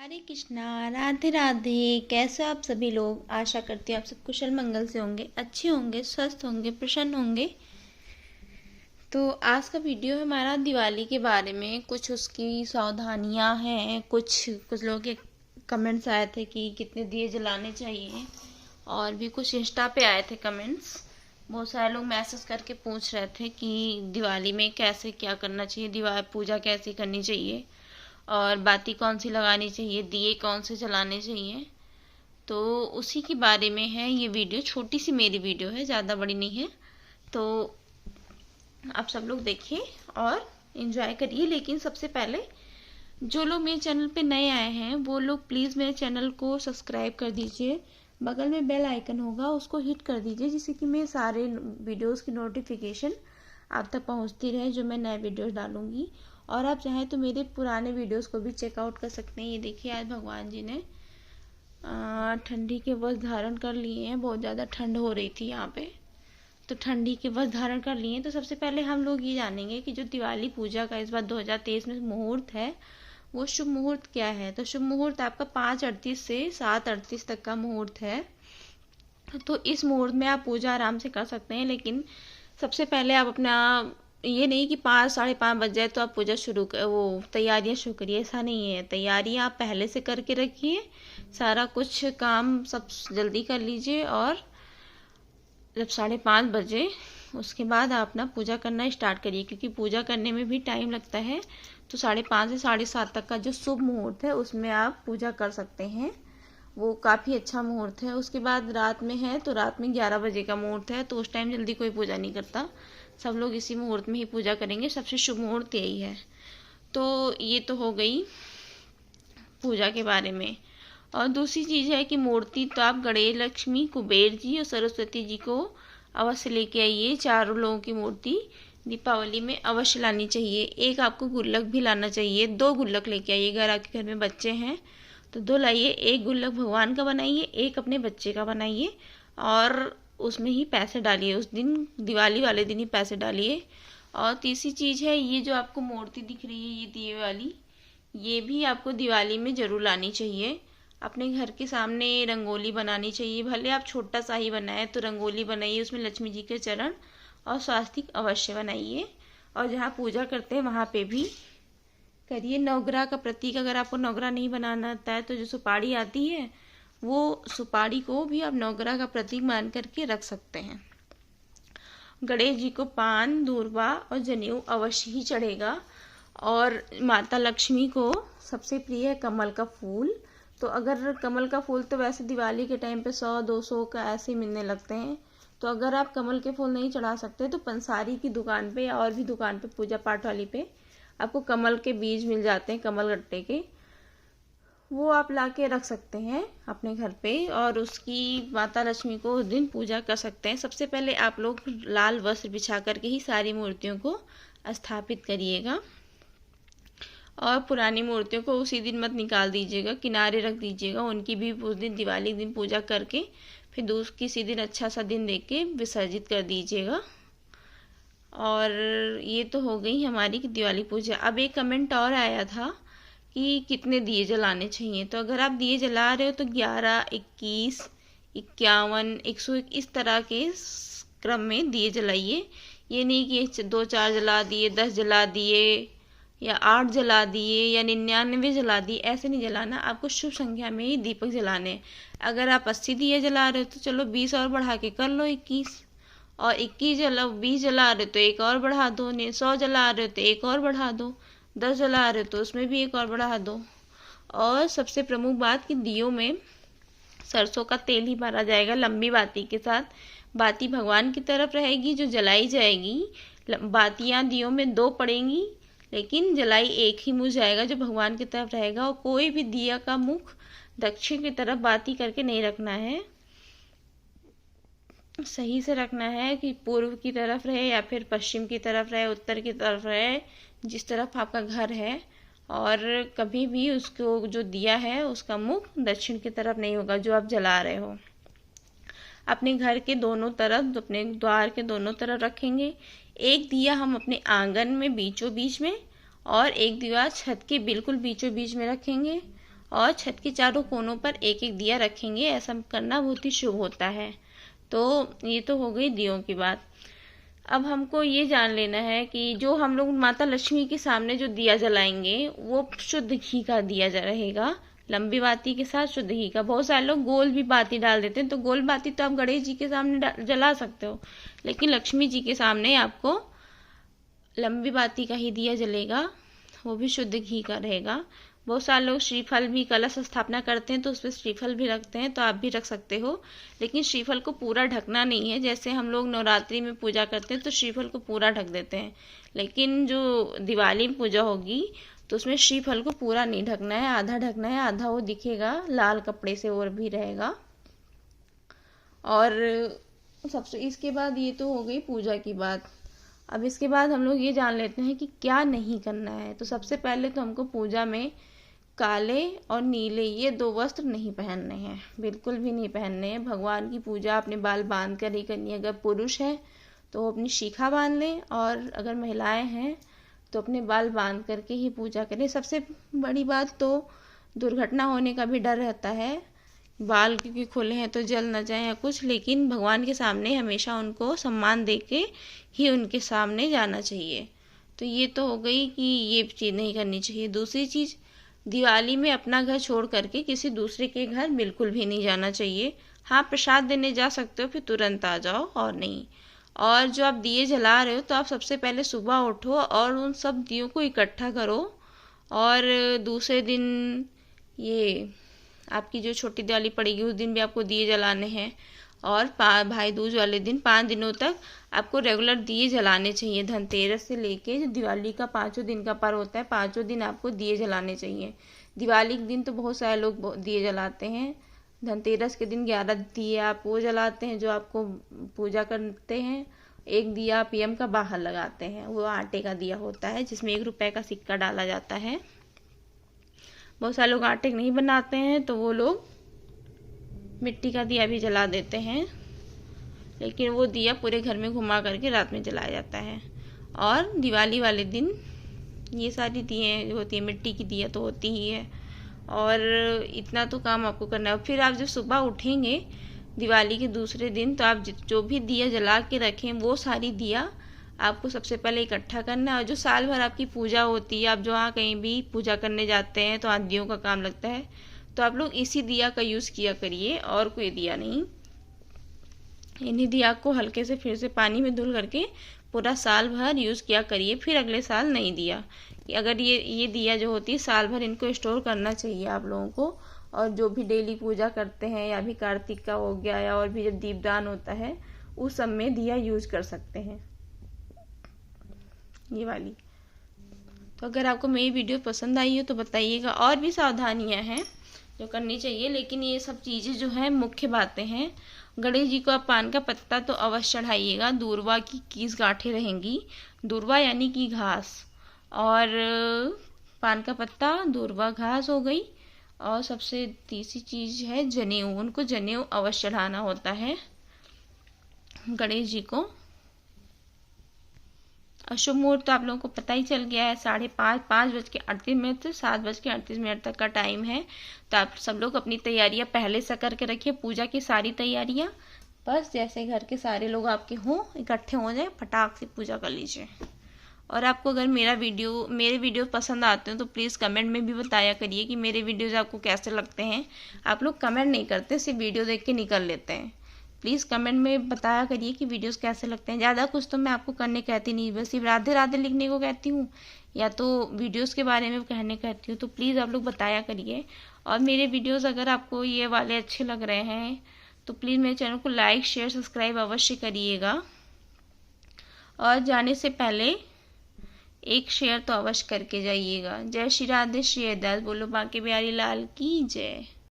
हरे कृष्णा, राधे राधे। कैसे हो आप सभी लोग? आशा करती हूँ आप सब कुशल मंगल से होंगे, अच्छे होंगे, स्वस्थ होंगे, प्रसन्न होंगे। तो आज का वीडियो है हमारा दिवाली के बारे में। कुछ उसकी सावधानियां हैं, कुछ लोगों के कमेंट्स आए थे कि कितने दिए जलाने चाहिए, और भी कुछ इंस्टा पे आए थे कमेंट्स। बहुत सारे लोग मैसेज करके पूछ रहे थे कि दिवाली में कैसे क्या करना चाहिए, दिवाली पूजा कैसे करनी चाहिए, और बाती कौन सी लगानी चाहिए, दिए कौन से जलाने चाहिए। तो उसी के बारे में है ये वीडियो। छोटी सी मेरी वीडियो है, ज़्यादा बड़ी नहीं है। तो आप सब लोग देखिए और इन्जॉय करिए। लेकिन सबसे पहले जो लोग मेरे चैनल पे नए आए हैं वो लोग प्लीज़ मेरे चैनल को सब्सक्राइब कर दीजिए। बगल में बेल आइकन होगा, उसको हिट कर दीजिए, जिससे कि मेरे सारे वीडियोस की नोटिफिकेशन आप तक पहुंचती रहे जो मैं नए वीडियोस डालूंगी। और आप चाहें तो मेरे पुराने वीडियोस को भी चेकआउट कर सकते हैं। ये देखिए, आज भगवान जी ने ठंडी के वस्त्र धारण कर लिए हैं। बहुत ज़्यादा ठंड हो रही थी यहाँ पे, तो ठंडी के वस्त्र धारण कर लिए। तो सबसे पहले हम लोग ये जानेंगे कि जो दिवाली पूजा का इस बार 2023 में मुहूर्त है, वो शुभ मुहूर्त क्या है। तो शुभ मुहूर्त आपका 5:38 से 7:38 तक का मुहूर्त है। तो इस मुहूर्त में आप पूजा आराम से कर सकते हैं। लेकिन सबसे पहले आप अपना ये नहीं कि 5 साढ़े 5 बज जाए तो आप पूजा शुरू कर, वो तैयारियां शुरू करिए। ऐसा नहीं है, तैयारियां आप पहले से करके रखिए। सारा कुछ काम सब जल्दी कर लीजिए, और जब 5:30 बजे उसके बाद आप अपना पूजा करना स्टार्ट करिए, क्योंकि पूजा करने में भी टाइम लगता है। तो 5:30 से 7:30 तक का जो शुभ मुहूर्त है उसमें आप पूजा कर सकते हैं, वो काफ़ी अच्छा मुहूर्त है। उसके बाद रात में है, तो रात में 11 बजे का मुहूर्त है। तो उस टाइम जल्दी कोई पूजा नहीं करता, सब लोग इसी मुहूर्त में ही पूजा करेंगे। सबसे शुभ मुहूर्त यही है। तो ये तो हो गई पूजा के बारे में। और दूसरी चीज़ है कि मूर्ति तो आप गणेश, लक्ष्मी, कुबेर जी और सरस्वती जी को अवश्य लेके आइए। चारों लोगों की मूर्ति दीपावली में अवश्य लानी चाहिए। एक आपको गुल्लक भी लाना चाहिए, 2 गुल्लक लेके आइए। अगर आपके घर में बच्चे हैं तो 2 लाइए। एक गुल्लक भगवान का बनाइए, एक अपने बच्चे का बनाइए, और उसमें ही पैसे डालिए। उस दिन दिवाली वाले दिन ही पैसे डालिए। और तीसरी चीज़ है, ये जो आपको मूर्ति दिख रही है, ये दिए वाली, ये भी आपको दिवाली में ज़रूर लानी चाहिए। अपने घर के सामने रंगोली बनानी चाहिए। भले आप छोटा सा ही बनाए तो रंगोली बनाइए, उसमें लक्ष्मी जी के चरण और स्वास्तिक अवश्य बनाइए। और जहाँ पूजा करते हैं वहाँ पे भी करिए। नवग्रह का प्रतीक, अगर आपको नवग्रह नहीं बनाना आता है तो जो सुपारी आती है, वो सुपारी को भी आप नवग्रह का प्रतीक मान करके रख सकते हैं। गणेश जी को पान, दूर्वा और जनेऊ अवश्य ही चढ़ेगा। और माता लक्ष्मी को सबसे प्रिय है कमल का फूल। तो अगर कमल का फूल तो वैसे दिवाली के टाइम पे 100-200 का ऐसे ही मिलने लगते हैं। तो अगर आप कमल के फूल नहीं चढ़ा सकते तो पंसारी की दुकान पे या और भी दुकान पे, पूजा पाठ वाली पे, आपको कमल के बीज मिल जाते हैं, कमल गट्टे के, वो आप ला के रख सकते हैं अपने घर पे। और उसकी माता लक्ष्मी को उस दिन पूजा कर सकते हैं। सबसे पहले आप लोग लाल वस्त्र बिछा करके ही सारी मूर्तियों को स्थापित करिएगा। और पुरानी मूर्तियों को उसी दिन मत निकाल दीजिएगा, किनारे रख दीजिएगा। उनकी भी उस दिन दिवाली दिन पूजा करके फिर किसी दिन अच्छा सा दिन देख के विसर्जित कर दीजिएगा। और ये तो हो गई हमारी दिवाली पूजा। अब एक कमेंट और आया था कि कितने दिए जलाने चाहिए। तो अगर आप दिए जला रहे हो तो 11, 21, 51, 101 इस तरह के क्रम में दिए जलाइए। ये नहीं कि 2-4 जला दिए, 10 जला दिए, या 8 जला दिए, या 99 जला दिए। ऐसे नहीं जलाना, आपको शुभ संख्या में ही दीपक जलाने। अगर आप 80 दिए जला रहे हो तो चलो 20 और बढ़ा के कर लो 21, और 20 जला रहे हो तो एक और बढ़ा दो, 100 जला रहे हो तो एक और बढ़ा दो, 10 जला रहे हो तो उसमें भी एक और बढ़ा दो। और सबसे प्रमुख बात कि दियों में सरसों का तेल ही भरा जाएगा लंबी बाती के साथ। बाती भगवान की तरफ रहेगी जो जलाई जाएगी। बातियाँ दियों में 2 पड़ेंगी, लेकिन जलाई एक ही मुँह जाएगा जो भगवान की तरफ रहेगा। और कोई भी दिया का मुख दक्षिण की तरफ बाती करके नहीं रखना है, सही से रखना है कि पूर्व की तरफ रहे या फिर पश्चिम की तरफ रहे, उत्तर की तरफ रहे, जिस तरफ आपका घर है। और कभी भी उसको जो दिया है उसका मुख दक्षिण की तरफ नहीं होगा जो आप जला रहे हो। अपने घर के दोनों तरफ, अपने द्वार के दोनों तरफ रखेंगे। एक दिया हम अपने आंगन में बीचों बीच में, और एक दिया छत के बिल्कुल बीचों बीच में रखेंगे। और छत के चारों कोनों पर एक एक दिया रखेंगे। ऐसा करना बहुत ही शुभ होता है। तो ये तो हो गई दियों की बात। अब हमको ये जान लेना है कि जो हम लोग माता लक्ष्मी के सामने जो दिया जलाएंगे वो शुद्ध घी का दिया रहेगा, लंबी बाती के साथ शुद्ध घी का। बहुत सारे लोग गोल भी बाती डाल देते हैं, तो गोल बाती तो आप गणेश जी के सामने जला सकते हो, लेकिन लक्ष्मी जी के सामने आपको लंबी बाती का ही दिया जलेगा, वो भी शुद्ध घी का रहेगा। बहुत सारे लोग श्रीफल भी कलश स्थापना करते हैं तो उसमें श्रीफल भी रखते हैं, तो आप भी रख सकते हो, लेकिन श्रीफल को पूरा ढकना नहीं है। जैसे हम लोग नवरात्रि में पूजा करते हैं तो श्रीफल को पूरा ढक देते हैं, लेकिन जो दिवाली में पूजा होगी तो उसमें श्रीफल को पूरा नहीं ढकना है, आधा ढकना है, आधा वो दिखेगा लाल कपड़े से और भी रहेगा। और सबसे इसके बाद ये तो हो गई पूजा की बात। अब इसके बाद हम लोग ये जान लेते हैं कि क्या नहीं करना है। तो सबसे पहले तो हमको पूजा में काले और नीले ये दो वस्त्र नहीं पहनने हैं, बिल्कुल भी नहीं पहनने हैं। भगवान की पूजा अपने बाल बांध कर ही करनी है। अगर पुरुष है तो वो अपनी शिखा बांध लें, और अगर महिलाएं हैं तो अपने बाल बांध करके ही पूजा करें। सबसे बड़ी बात तो दुर्घटना होने का भी डर रहता है, बाल क्योंकि खुले हैं तो जल न जाए या कुछ, लेकिन भगवान के सामने हमेशा उनको सम्मान दे के ही उनके सामने जाना चाहिए। तो ये तो हो गई कि ये चीज़ नहीं करनी चाहिए। दूसरी चीज़, दिवाली में अपना घर छोड़ करके किसी दूसरे के घर बिल्कुल भी नहीं जाना चाहिए। हाँ, प्रसाद देने जा सकते हो, फिर तुरंत आ जाओ, और नहीं। और जो आप दिए जला रहे हो तो आप सबसे पहले सुबह उठो और उन सब दियों को इकट्ठा करो, और दूसरे दिन ये आपकी जो छोटी दिवाली पड़ेगी उस दिन भी आपको दिए जलाने हैं, और भाई दूज वाले दिन 5 दिनों तक आपको रेगुलर दिए जलाने चाहिए। धनतेरस से लेके जो दिवाली का 5 दिन का पर्व होता है, 5 दिन आपको दिए जलाने चाहिए। दिवाली के दिन तो बहुत सारे लोग दिए जलाते हैं, धनतेरस के दिन 11 दिए आप वो जलाते हैं जो आपको पूजा करते हैं। एक दिया पीएम का बाहर लगाते हैं, वो आटे का दिया होता है जिसमें 1 रुपए का सिक्का डाला जाता है। बहुत सारे लोग आटे नहीं बनाते हैं तो वो लोग मिट्टी का दिया भी जला देते हैं, लेकिन वो दिया पूरे घर में घुमा करके रात में जलाया जाता है। और दिवाली वाले दिन ये सारी दिए जो होती है, मिट्टी की दिया तो होती ही है, और इतना तो काम आपको करना है। फिर आप जब सुबह उठेंगे दिवाली के दूसरे दिन, तो आप जो भी दिया जला के रखें वो सारी दिया आपको सबसे पहले इकट्ठा करना है। और जो साल भर आपकी पूजा होती है, आप जहाँ कहीं भी पूजा करने जाते हैं तो आदियों का काम लगता है, तो आप लोग इसी दिया का यूज़ किया करिए, और कोई दिया नहीं। इन्हीं दिया को हल्के से फिर से पानी में धुल करके पूरा साल भर यूज़ किया करिए, फिर अगले साल नहीं दिया। अगर ये दिया जो होती है साल भर इनको स्टोर करना चाहिए आप लोगों को। और जो भी डेली पूजा करते हैं, या भी कार्तिक का हो गया, या और भी जब दीपदान होता है उस सब में दिया यूज़ कर सकते हैं, ये वाली। तो अगर आपको मेरी वीडियो पसंद आई हो तो बताइएगा। और भी सावधानियां हैं जो करनी चाहिए, लेकिन ये सब चीज़ें जो है मुख्य बातें हैं। गणेश जी को आप पान का पत्ता तो अवश्य चढ़ाइएगा। दूर्वा की 21 गांठें रहेंगी, दूर्वा यानी कि घास, और पान का पत्ता, दूर्वा घास हो गई। और सबसे तीसरी चीज़ है जनेऊ, उनको जनेऊ अवश्य चढ़ाना होता है गणेश जी को। अशुभ मुहूर्त तो आप लोगों को पता ही चल गया है, 5:30, 5:38 से 7:38 तक का टाइम है। तो आप सब लोग अपनी तैयारियां पहले से करके रखिए, पूजा की सारी तैयारियां। बस जैसे घर के सारे लोग आपके हों, इकट्ठे हो जाए, फटाक से पूजा कर लीजिए। और आपको अगर मेरे वीडियो पसंद आते हैं तो प्लीज़ कमेंट में भी बताया करिए कि मेरे वीडियोज़ आपको कैसे लगते हैं। आप लोग कमेंट नहीं करते, सिर्फ वीडियो देख के निकल लेते हैं। प्लीज़ कमेंट में बताया करिए कि वीडियोस कैसे लगते हैं। ज़्यादा कुछ तो मैं आपको करने कहती नहीं, बस सिर्फ राधे राधे लिखने को कहती हूँ, या तो वीडियोस के बारे में कहने कहती हूँ। तो प्लीज़ आप लोग बताया करिए। और मेरे वीडियोस अगर आपको ये वाले अच्छे लग रहे हैं तो प्लीज़ मेरे चैनल को लाइक, शेयर, सब्सक्राइब अवश्य करिएगा। और जाने से पहले एक शेयर तो अवश्य करके जाइएगा। जय श्री राधे, श्री अरदास। बोलो बांके बिहारी लाल की जय।